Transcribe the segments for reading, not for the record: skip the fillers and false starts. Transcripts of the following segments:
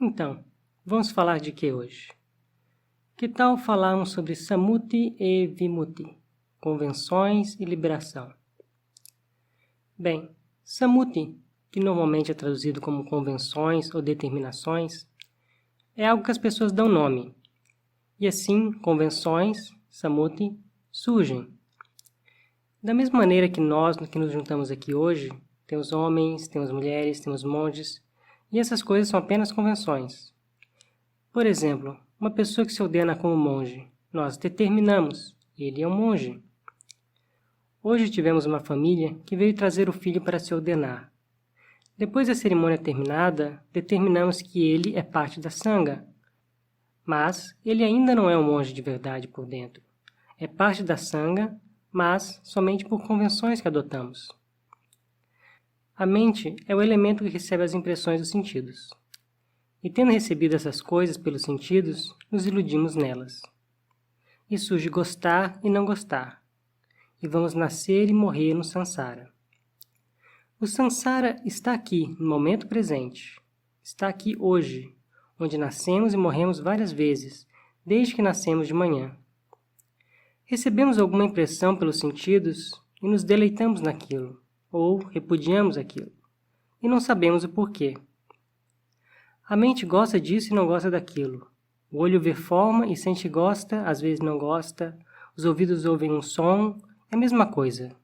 Então, vamos falar de que hoje? Que tal falarmos sobre Sammuti e Vimutti, convenções e liberação? Bem, Sammuti, que normalmente é traduzido como convenções ou determinações, é algo que as pessoas dão nome. E assim, convenções, Sammuti, surgem. Da mesma maneira que nós que nos juntamos aqui hoje, temos homens, temos mulheres, temos monges, e essas coisas são apenas convenções. Por exemplo, uma pessoa que se ordena como monge, nós determinamos, ele é um monge. Hoje tivemos uma família que veio trazer o filho para se ordenar. Depois da cerimônia terminada, determinamos que ele é parte da Sangha, mas ele ainda não é um monge de verdade por dentro. É parte da Sangha, mas somente por convenções que adotamos. A mente é o elemento que recebe as impressões dos sentidos. E tendo recebido essas coisas pelos sentidos, nos iludimos nelas. E surge gostar e não gostar. E vamos nascer e morrer no Sansara. O Sansara está aqui, no momento presente. Está aqui hoje, onde nascemos e morremos várias vezes, desde que nascemos de manhã. Recebemos alguma impressão pelos sentidos e nos deleitamos naquilo, ou repudiamos aquilo, e não sabemos o porquê. A mente gosta disso e não gosta daquilo. O olho vê forma e sente que gosta, às vezes não gosta. Os ouvidos ouvem um som, é a mesma coisa.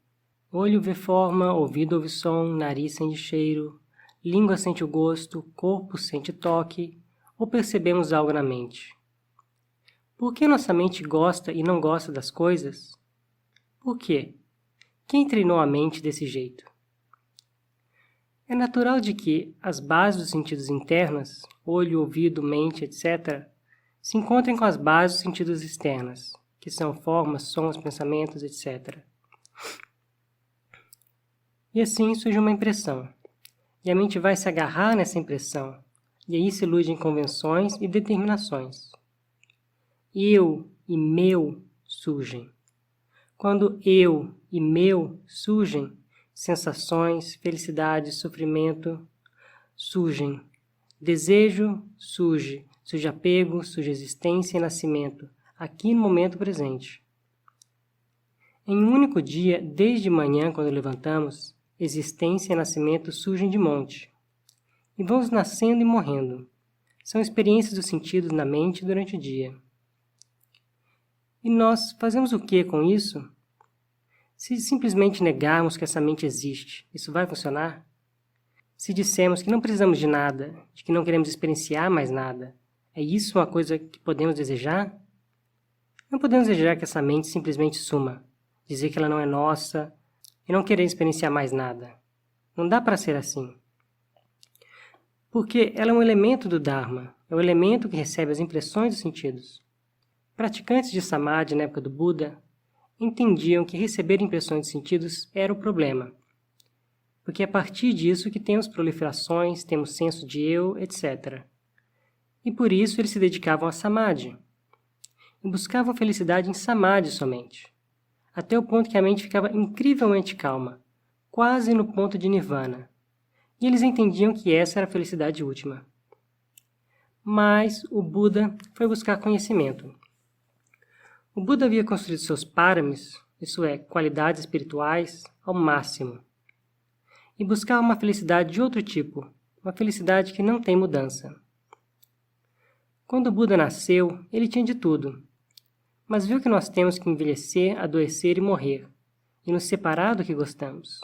Olho vê forma, ouvido ouve som, nariz sente cheiro, língua sente o gosto, corpo sente toque, ou percebemos algo na mente. Por que nossa mente gosta e não gosta das coisas? Por quê? Quem treinou a mente desse jeito? É natural de que as bases dos sentidos internos, olho, ouvido, mente, etc., se encontrem com as bases dos sentidos externos, que são formas, sons, pensamentos, etc. E assim surge uma impressão, e a mente vai se agarrar nessa impressão, e aí se ilude em convenções e determinações. Eu e meu surgem. Quando eu e meu surgem, sensações, felicidade, sofrimento surgem. Desejo surge, surge apego, surge existência e nascimento, aqui no momento presente. Em um único dia, desde manhã, quando levantamos, existência e nascimento surgem de monte. E vamos nascendo e morrendo. São experiências dos sentidos na mente durante o dia. E nós fazemos o que com isso? Se simplesmente negarmos que essa mente existe, isso vai funcionar? Se dissermos que não precisamos de nada, de que não queremos experienciar mais nada, é isso uma coisa que podemos desejar? Não podemos desejar que essa mente simplesmente suma, dizer que ela não é nossa e não querer experienciar mais nada. Não dá para ser assim. Porque ela é um elemento do Dharma, é o elemento que recebe as impressões dos sentidos. Praticantes de Samadhi na época do Buda entendiam que receber impressões de sentidos era o problema, porque é a partir disso que temos proliferações, temos senso de eu, etc. E por isso eles se dedicavam a Samadhi, e buscavam felicidade em Samadhi somente, até o ponto que a mente ficava incrivelmente calma, quase no ponto de Nirvana, e eles entendiam que essa era a felicidade última. Mas o Buda foi buscar conhecimento. O Buda havia construído seus paramis, isso é, qualidades espirituais, ao máximo. E buscava uma felicidade de outro tipo, uma felicidade que não tem mudança. Quando o Buda nasceu, ele tinha de tudo, mas viu que nós temos que envelhecer, adoecer e morrer, e nos separar do que gostamos.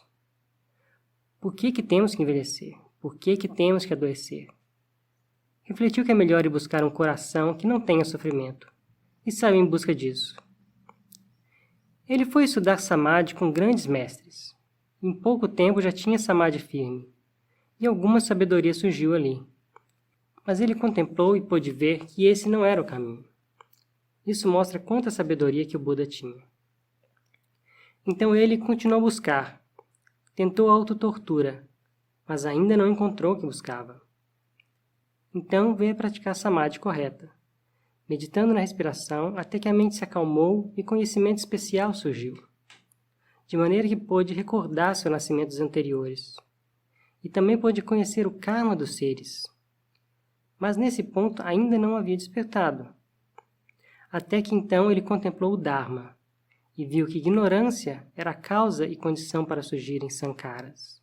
Por que temos que envelhecer? Por que temos que adoecer? Refletiu que é melhor ir buscar um coração que não tenha sofrimento, e saiu em busca disso. Ele foi estudar Samadhi com grandes mestres. Em pouco tempo já tinha Samadhi firme, e alguma sabedoria surgiu ali. Mas ele contemplou e pôde ver que esse não era o caminho. Isso mostra quanta sabedoria que o Buda tinha. Então ele continuou a buscar. Tentou a autotortura, mas ainda não encontrou o que buscava. Então veio a praticar a Samadhi correta, meditando na respiração até que a mente se acalmou e conhecimento especial surgiu, de maneira que pôde recordar seus nascimentos anteriores, e também pôde conhecer o karma dos seres. mas nesse ponto ainda não havia despertado. Até que então ele contemplou o Dharma e viu que ignorância era a causa e condição para surgirem sankaras,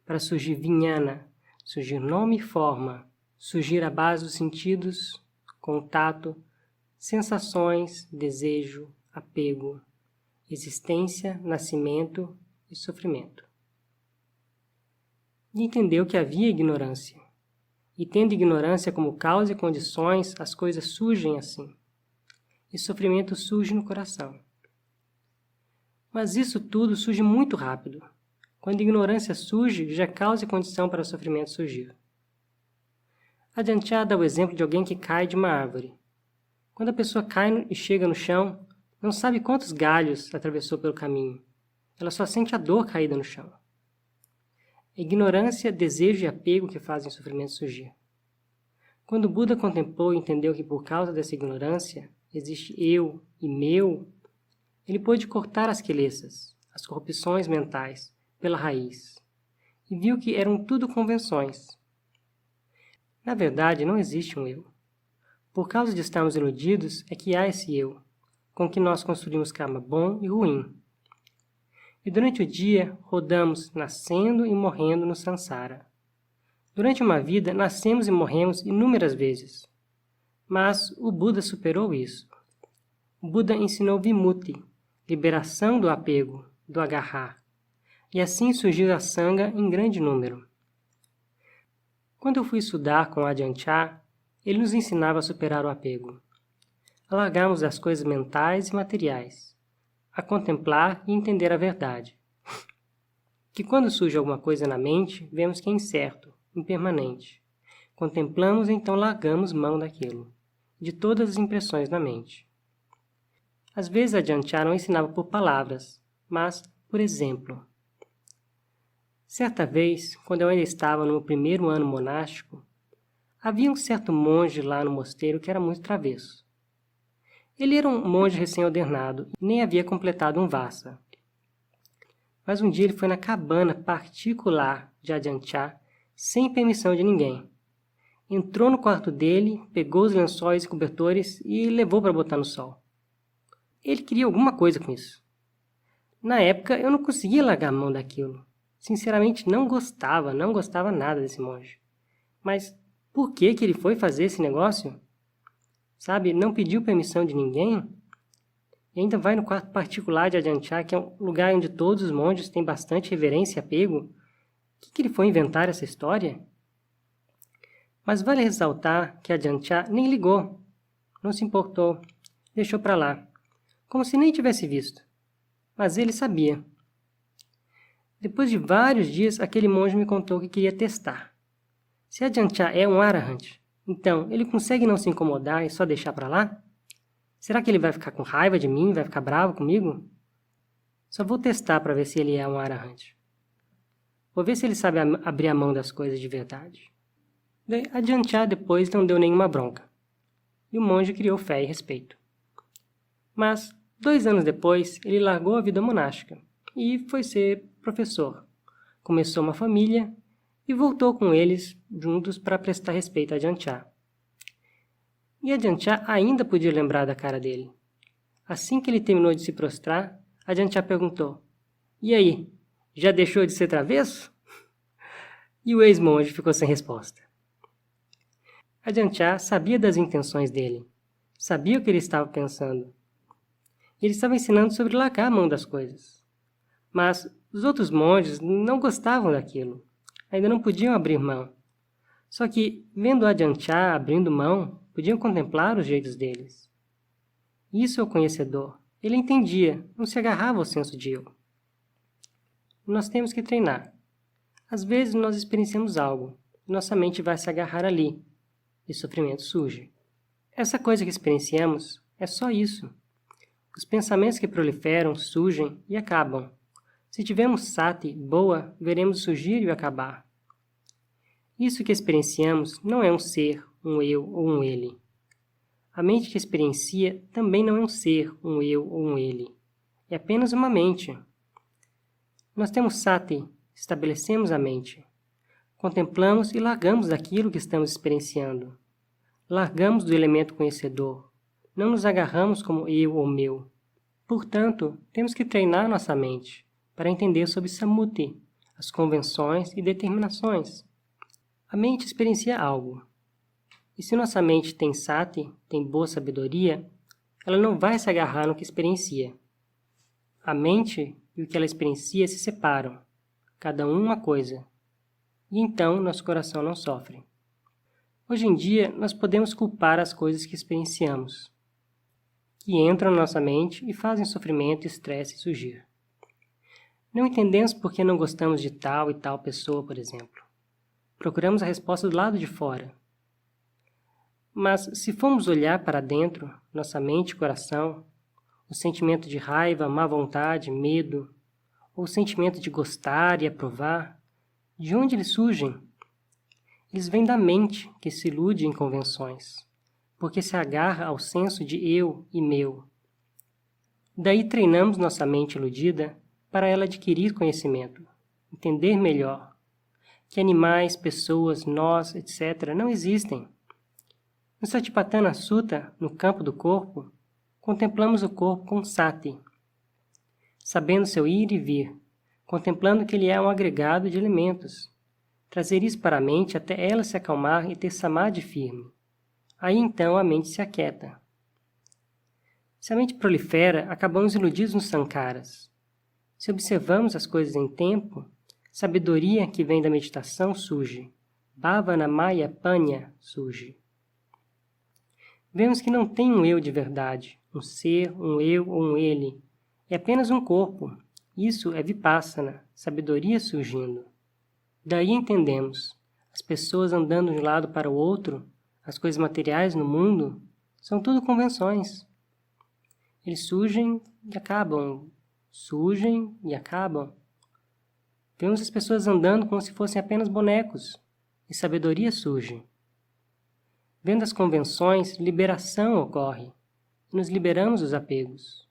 para surgir vijnana, surgir nome e forma, surgir à base dos sentidos, contato, sensações, desejo, apego, existência, nascimento e sofrimento. E entendeu que havia ignorância. E tendo ignorância como causa e condições, as coisas surgem assim. E sofrimento surge no coração. Mas isso tudo surge muito rápido. Quando a ignorância surge, já é causa e condição para o sofrimento surgir. Ajahn Chah dá o exemplo de alguém que cai de uma árvore. Quando a pessoa cai e chega no chão, não sabe quantos galhos atravessou pelo caminho. Ela só sente a dor caída no chão. Ignorância, desejo e apego que fazem o sofrimento surgir. Quando o Buda contemplou e entendeu que por causa dessa ignorância existe eu e meu, ele pôde cortar as quilesas, as corrupções mentais, pela raiz, e viu que eram tudo convenções. Na verdade, não existe um eu. Por causa de estarmos iludidos é que há esse eu, com que nós construímos karma bom e ruim. E durante o dia, rodamos nascendo e morrendo no samsara. Durante uma vida, nascemos e morremos inúmeras vezes. Mas o Buda superou isso. O Buda ensinou vimutti, liberação do apego, do agarrar. E assim surgiu a Sangha em grande número. Quando eu fui estudar com Ajahn Chah, ele nos ensinava a superar o apego, a largarmos das coisas mentais e materiais, a contemplar e entender a verdade. Que quando surge alguma coisa na mente, vemos que é incerto, impermanente. Contemplamos e então largamos mão daquilo, de todas as impressões na mente. Às vezes Ajahn Chah não ensinava por palavras, mas por exemplo. Certa vez, quando eu ainda estava no meu primeiro ano monástico, havia um certo monge lá no mosteiro que era muito travesso. Ele era um monge recém-ordenado e nem havia completado um vassa. Mas um dia ele foi na cabana particular de Ajahn Chah, sem permissão de ninguém. Entrou no quarto dele, pegou os lençóis e cobertores e levou para botar no sol. Ele queria alguma coisa com isso. Na época, eu não conseguia largar a mão daquilo. Sinceramente, não gostava nada desse monge. Mas por que ele foi fazer esse negócio? Sabe, não pediu permissão de ninguém? E ainda vai no quarto particular de Ajahn Chah, que é um lugar onde todos os monges têm bastante reverência e apego. O que ele foi inventar essa história? Mas vale ressaltar que Ajahn Chah nem ligou, não se importou, deixou para lá, como se nem tivesse visto. Mas ele sabia. Depois de vários dias, aquele monge me contou que queria testar. Se Ajahn Chah é um arahant, então ele consegue não se incomodar e só deixar para lá? Será que ele vai ficar com raiva de mim, vai ficar bravo comigo? Só vou testar para ver se ele é um arahant. Vou ver se ele sabe abrir a mão das coisas de verdade. Daí, Ajahn Chah depois não deu nenhuma bronca. E o monge criou fé e respeito. Mas, 2 anos depois, ele largou a vida monástica e foi ser professor. Começou uma família e voltou com eles juntos para prestar respeito a Ajahn Chah. E Ajahn Chah ainda podia lembrar da cara dele. Assim que ele terminou de se prostrar, Ajahn Chah perguntou: "E aí, já deixou de ser travesso?" E o ex-monge ficou sem resposta. Ajahn Chah sabia das intenções dele, sabia o que ele estava pensando. Ele estava ensinando sobre largar a mão das coisas. Mas os outros monges não gostavam daquilo, ainda não podiam abrir mão. Só que, vendo Ajahn Chah abrindo mão, podiam contemplar os jeitos deles. Isso é o conhecedor. Ele entendia, não se agarrava ao senso de eu. Nós temos que treinar. Às vezes nós experienciamos algo, e nossa mente vai se agarrar ali, e sofrimento surge. Essa coisa que experienciamos é só isso. Os pensamentos que proliferam, surgem e acabam. Se tivermos sati boa, veremos surgir e acabar. Isso que experienciamos não é um ser, um eu ou um ele. A mente que experiencia também não é um ser, um eu ou um ele. É apenas uma mente. Nós temos sati, estabelecemos a mente. Contemplamos e largamos daquilo que estamos experienciando. Largamos do elemento conhecedor. Não nos agarramos como eu ou meu. Portanto, temos que treinar nossa mente para entender sobre Sammuti, as convenções e determinações. A mente experiencia algo. E se nossa mente tem sati, tem boa sabedoria, ela não vai se agarrar no que experiencia. A mente e o que ela experiencia se separam, cada um uma coisa. E então nosso coração não sofre. Hoje em dia, nós podemos culpar as coisas que experienciamos, que entram na nossa mente e fazem sofrimento e estresse surgir. Não entendemos por que não gostamos de tal e tal pessoa, por exemplo. Procuramos a resposta do lado de fora. Mas, se formos olhar para dentro, nossa mente e coração, o sentimento de raiva, má vontade, medo, ou o sentimento de gostar e aprovar, de onde eles surgem? Eles vêm da mente, que se ilude em convenções, porque se agarra ao senso de eu e meu. Daí treinamos nossa mente iludida para ela adquirir conhecimento, entender melhor, que animais, pessoas, nós, etc., não existem. No Satipatthana Sutta, no campo do corpo, contemplamos o corpo com sati, sabendo seu ir e vir, contemplando que ele é um agregado de elementos. Trazer isso para a mente até ela se acalmar e ter samadhi firme. Aí então a mente se aquieta. Se a mente prolifera, acabamos iludidos nos sankaras. Se observamos as coisas em tempo, sabedoria que vem da meditação surge. Bhavana Maya Panya surge. Vemos que não tem um eu de verdade, um ser, um eu ou um ele. É apenas um corpo. Isso é Vipassana, sabedoria surgindo. Daí entendemos, as pessoas andando de um lado para o outro, as coisas materiais no mundo, são tudo convenções. Eles surgem e acabam, surgem e acabam. Vemos as pessoas andando como se fossem apenas bonecos, e sabedoria surge. Vendo as convenções, liberação ocorre, e nos liberamos dos apegos.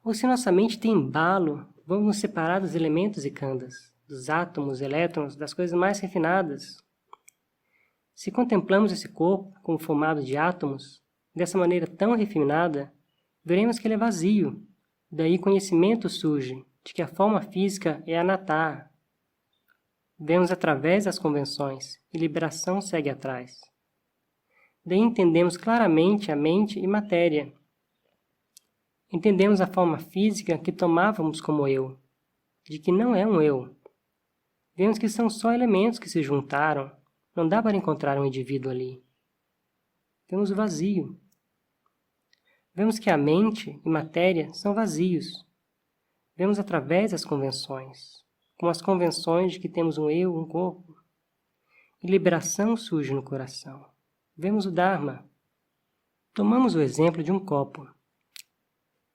Ou se nossa mente tem embalo, vamos nos separar dos elementos e khandas, dos átomos, elétrons, das coisas mais refinadas. Se contemplamos esse corpo como formado de átomos, dessa maneira tão refinada, veremos que ele é vazio. Daí conhecimento surge de que a forma física é anatta. Vemos através das convenções e liberação segue atrás. Daí entendemos claramente a mente e matéria. Entendemos a forma física que tomávamos como eu, de que não é um eu. Vemos que são só elementos que se juntaram, não dá para encontrar um indivíduo ali. Vemos o vazio. Vemos que a mente e matéria são vazios. Vemos através das convenções, como as convenções de que temos um eu, um corpo. E liberação surge no coração. Vemos o Dharma. Tomamos o exemplo de um copo.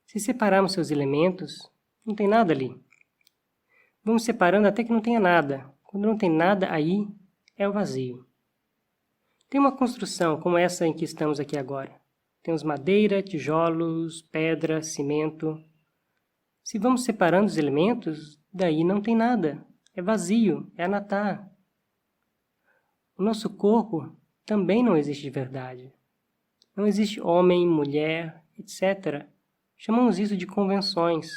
Se separarmos seus elementos, não tem nada ali. Vamos separando até que não tenha nada. Quando não tem nada aí, é o vazio. Tem uma construção como essa em que estamos aqui agora. Temos madeira, tijolos, pedra, cimento. Se vamos separando os elementos, daí não tem nada. É vazio, é anatta. O nosso corpo também não existe de verdade. Não existe homem, mulher, etc. Chamamos isso de convenções.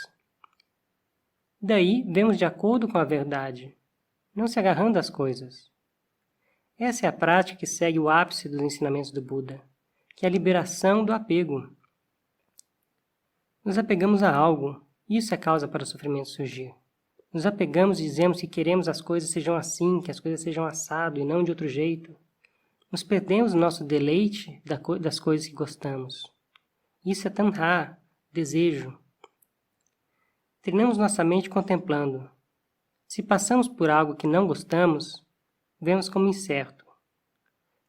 Daí vemos de acordo com a verdade, não se agarrando às coisas. Essa é a prática que segue o ápice dos ensinamentos do Buda, que é a liberação do apego. Nos apegamos a algo, isso é causa para o sofrimento surgir. Nos apegamos e dizemos que queremos as coisas sejam assim, que as coisas sejam assado e não de outro jeito. Nos perdemos no nosso deleite das coisas que gostamos. Isso é tanha, desejo. Treinamos nossa mente contemplando. Se passamos por algo que não gostamos, vemos como incerto.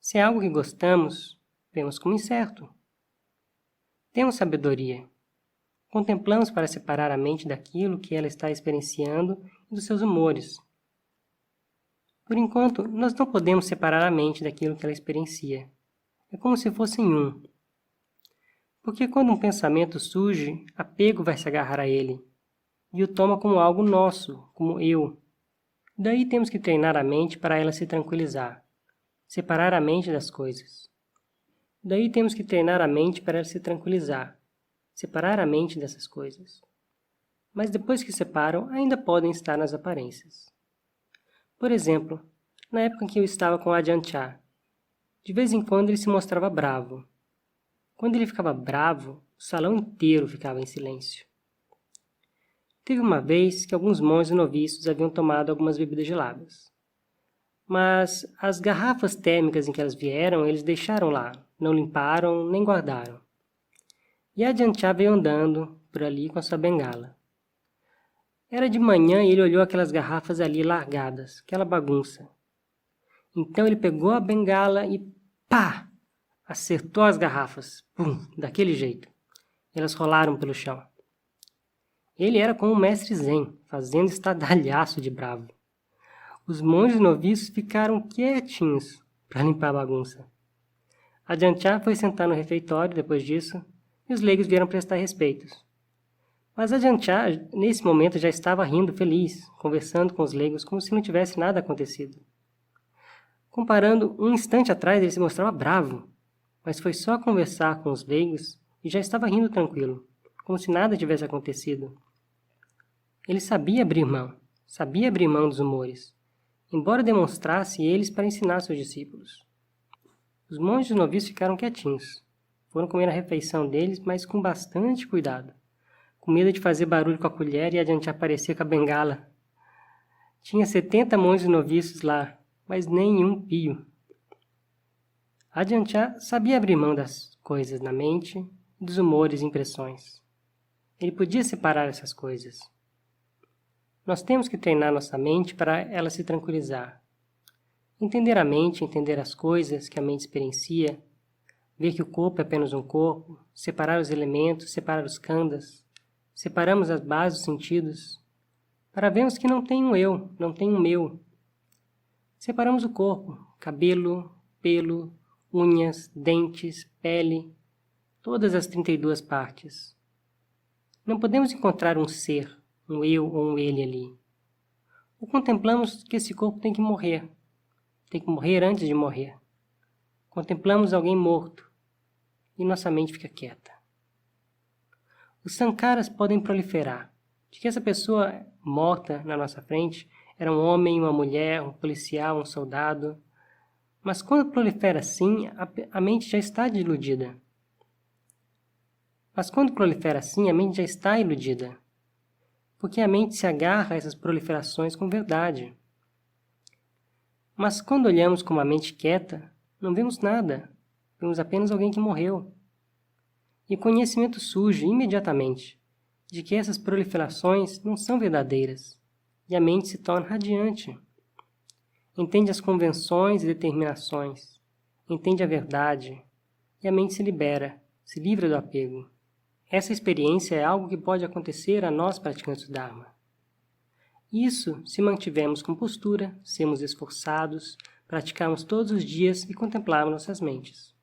Se é algo que gostamos, vemos como incerto. Temos sabedoria. Contemplamos para separar a mente daquilo que ela está experienciando e dos seus humores. Por enquanto, nós não podemos separar a mente daquilo que ela experiencia. É como se fossem um. Porque quando um pensamento surge, apego vai se agarrar a ele e o toma como algo nosso, como eu. Daí temos que treinar a mente para ela se tranquilizar. separar a mente das coisas. Daí temos que treinar a mente para ela se tranquilizar, separar a mente dessas coisas. Mas depois que separam, ainda podem estar nas aparências. Por exemplo, na época em que eu estava com Ajahn Chah, de vez em quando ele se mostrava bravo. Quando ele ficava bravo, o salão inteiro ficava em silêncio. Teve uma vez que alguns monges noviços haviam tomado algumas bebidas geladas. Mas as garrafas térmicas em que elas vieram, eles deixaram lá, não limparam nem guardaram. E Ajahn Chah veio andando por ali com a sua bengala. Era de manhã e ele olhou aquelas garrafas ali largadas, aquela bagunça. Então ele pegou a bengala e pá! Acertou as garrafas, pum, daquele jeito. Elas rolaram pelo chão. Ele era como um mestre zen, fazendo estardalhaço de bravo. Os monges noviços ficaram quietinhos para limpar a bagunça. Ajahn Chah foi sentar no refeitório depois disso e os leigos vieram prestar respeitos. Mas Ajahn Chah, nesse momento, já estava rindo feliz, conversando com os leigos como se não tivesse nada acontecido. Comparando, um instante atrás ele se mostrava bravo, mas foi só conversar com os leigos e já estava rindo tranquilo, como se nada tivesse acontecido. Ele sabia abrir mão dos humores, embora demonstrasse eles para ensinar seus discípulos. Os monges noviços ficaram quietinhos. Foram comer a refeição deles, mas com bastante cuidado, com medo de fazer barulho com a colher e Ajahn Chah aparecer com a bengala. Tinha 70 monges noviços lá, mas nenhum pio. Ajahn Chah sabia abrir mão das coisas na mente, dos humores e impressões. Ele podia separar essas coisas. Nós temos que treinar nossa mente para ela se tranquilizar. Entender a mente, entender as coisas que a mente experiencia, ver que o corpo é apenas um corpo, separar os elementos, separar os khandas, separamos as bases dos sentidos, para vermos que não tem um eu, não tem um meu. Separamos o corpo, cabelo, pelo, unhas, dentes, pele, todas as 32 partes. Não podemos encontrar um ser, um eu ou um ele ali. Ou contemplamos que esse corpo tem que morrer antes de morrer. Contemplamos alguém morto e nossa mente fica quieta. Os sankaras podem proliferar, de que essa pessoa morta na nossa frente era um homem, uma mulher, um policial, um soldado. Mas quando prolifera assim, a mente já está iludida. Porque a mente se agarra a essas proliferações com verdade. Mas quando olhamos com uma mente quieta, não vemos nada, vemos apenas alguém que morreu. E o conhecimento surge imediatamente de que essas proliferações não são verdadeiras, e a mente se torna radiante. Entende as convenções e determinações, entende a verdade, e a mente se livra do apego. Essa experiência é algo que pode acontecer a nós praticantes do Dharma. Isso se mantivermos com postura, sermos esforçados, praticarmos todos os dias e contemplarmos nossas mentes.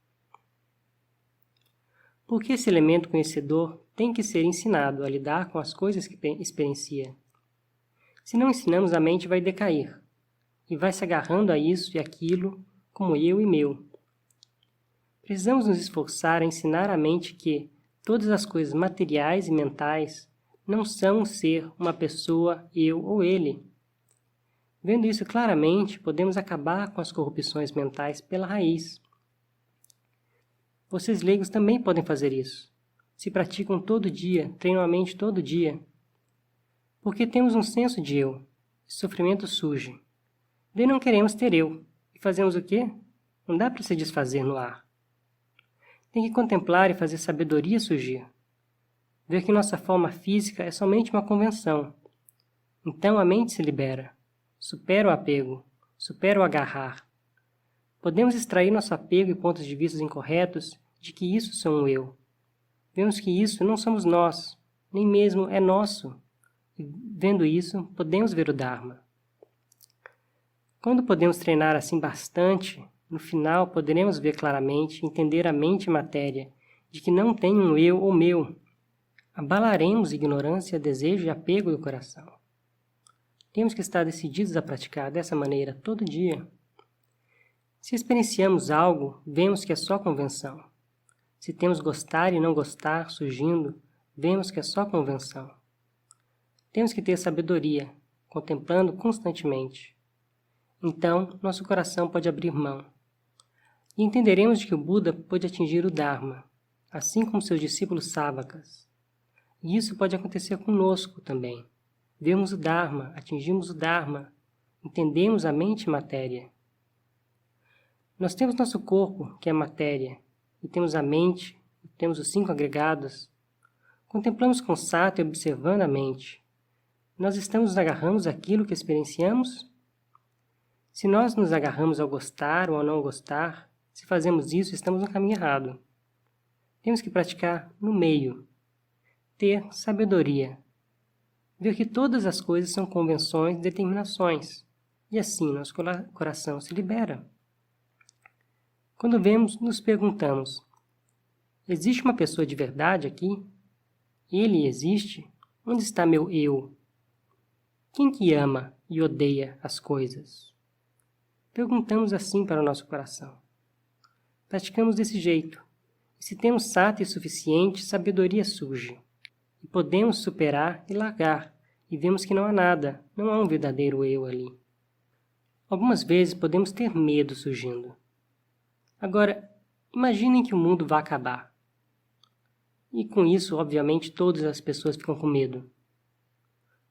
Porque esse elemento conhecedor tem que ser ensinado a lidar com as coisas que experiencia. Se não ensinamos, a mente vai decair e vai se agarrando a isso e aquilo como eu e meu. Precisamos nos esforçar a ensinar a mente que todas as coisas materiais e mentais não são um ser, uma pessoa, eu ou ele. Vendo isso claramente, podemos acabar com as corrupções mentais pela raiz. Vocês leigos também podem fazer isso. Se praticam todo dia, treinam a mente todo dia. Porque temos um senso de eu, e sofrimento surge. Daí não queremos ter eu. E fazemos o quê? Não dá para se desfazer no ar. Tem que contemplar e fazer sabedoria surgir. Ver que nossa forma física é somente uma convenção. Então a mente se libera. Supera o apego. Supera o agarrar. Podemos extrair nosso apego e pontos de vista incorretos de que isso são um eu. Vemos que isso não somos nós, nem mesmo é nosso. E vendo isso, podemos ver o Dharma. Quando podemos treinar assim bastante, no final poderemos ver claramente, entender a mente e matéria, de que não tem um eu ou meu. Abalaremos ignorância, desejo e apego do coração. Temos que estar decididos a praticar dessa maneira todo dia. Se experienciamos algo, vemos que é só convenção. Se temos gostar e não gostar surgindo, vemos que é só convenção. Temos que ter sabedoria, contemplando constantemente. Então, nosso coração pode abrir mão. E entenderemos de que o Buda pôde atingir o Dharma, assim como seus discípulos Savakas. E isso pode acontecer conosco também. Vemos o Dharma, atingimos o Dharma, entendemos a mente e matéria. Nós temos nosso corpo, que é matéria, e temos a mente, e temos os 5 agregados. Contemplamos com sati observando a mente. Nós nos agarramos àquilo que experienciamos? Se nós nos agarramos ao gostar ou ao não gostar, se fazemos isso, estamos no caminho errado. Temos que praticar no meio, ter sabedoria, ver que todas as coisas são convenções e determinações, e assim nosso coração se libera. Quando vemos, nos perguntamos, existe uma pessoa de verdade aqui? Ele existe? Onde está meu eu? Quem que ama e odeia as coisas? Perguntamos assim para o nosso coração. Praticamos desse jeito, e se temos sati suficiente, sabedoria surge, e podemos superar e largar, e vemos que não há nada, não há um verdadeiro eu ali. Algumas vezes podemos ter medo surgindo. Agora, imaginem que o mundo vai acabar. E com isso, obviamente, todas as pessoas ficam com medo.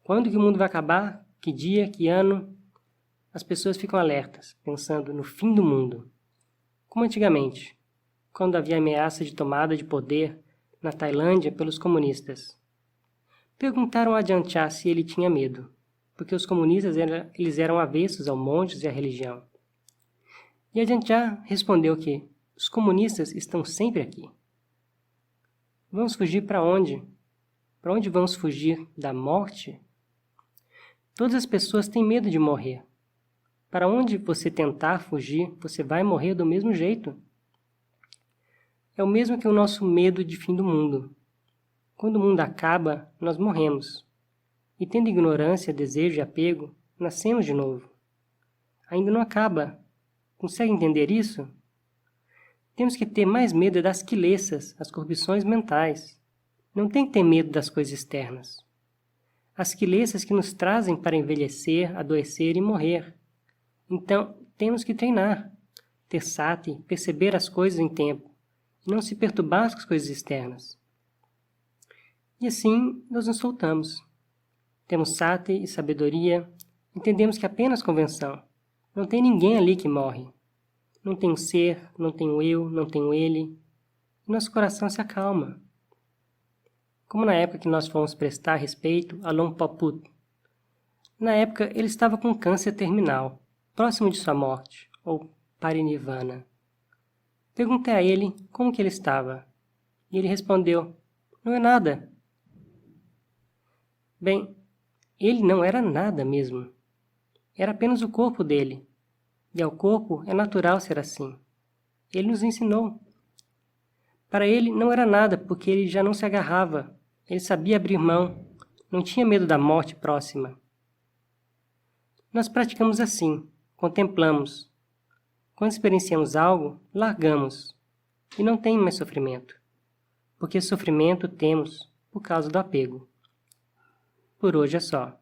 Quando que o mundo vai acabar? Que dia? Que ano? As pessoas ficam alertas, pensando no fim do mundo. Como antigamente, quando havia ameaça de tomada de poder na Tailândia pelos comunistas. Perguntaram a Ajahn Chah se ele tinha medo, porque os comunistas eles eram avessos aos monges e à religião. E Ajahn Chah respondeu que os comunistas estão sempre aqui. Vamos fugir para onde? Para onde vamos fugir? Da morte? Todas as pessoas têm medo de morrer. Para onde você tentar fugir, você vai morrer do mesmo jeito. É o mesmo que o nosso medo de fim do mundo. Quando o mundo acaba, nós morremos. E tendo ignorância, desejo e apego, nascemos de novo. Ainda não acaba. Consegue entender isso? Temos que ter mais medo das quilesas, as corrupções mentais. Não tem que ter medo das coisas externas. As quilesas que nos trazem para envelhecer, adoecer e morrer. Então, temos que treinar, ter sati, perceber as coisas em tempo, e não se perturbar com as coisas externas. E assim, nós nos soltamos. Temos sati e sabedoria, entendemos que é apenas convenção. Não tem ninguém ali que morre. Não tem o ser, não tem o eu, não tem o ele. E nosso coração se acalma. Como na época que nós fomos prestar respeito a Luang Por Phut. Na época, ele estava com câncer terminal, próximo de sua morte, ou parinirvana. Perguntei a ele como que ele estava. E ele respondeu, não é nada. Bem, ele não era nada mesmo. Era apenas o corpo dele. E ao corpo é natural ser assim. Ele nos ensinou. Para ele não era nada, porque ele já não se agarrava. Ele sabia abrir mão. Não tinha medo da morte próxima. Nós praticamos assim, contemplamos. Quando experienciamos algo, largamos. E não tem mais sofrimento. Porque sofrimento temos por causa do apego. Por hoje é só.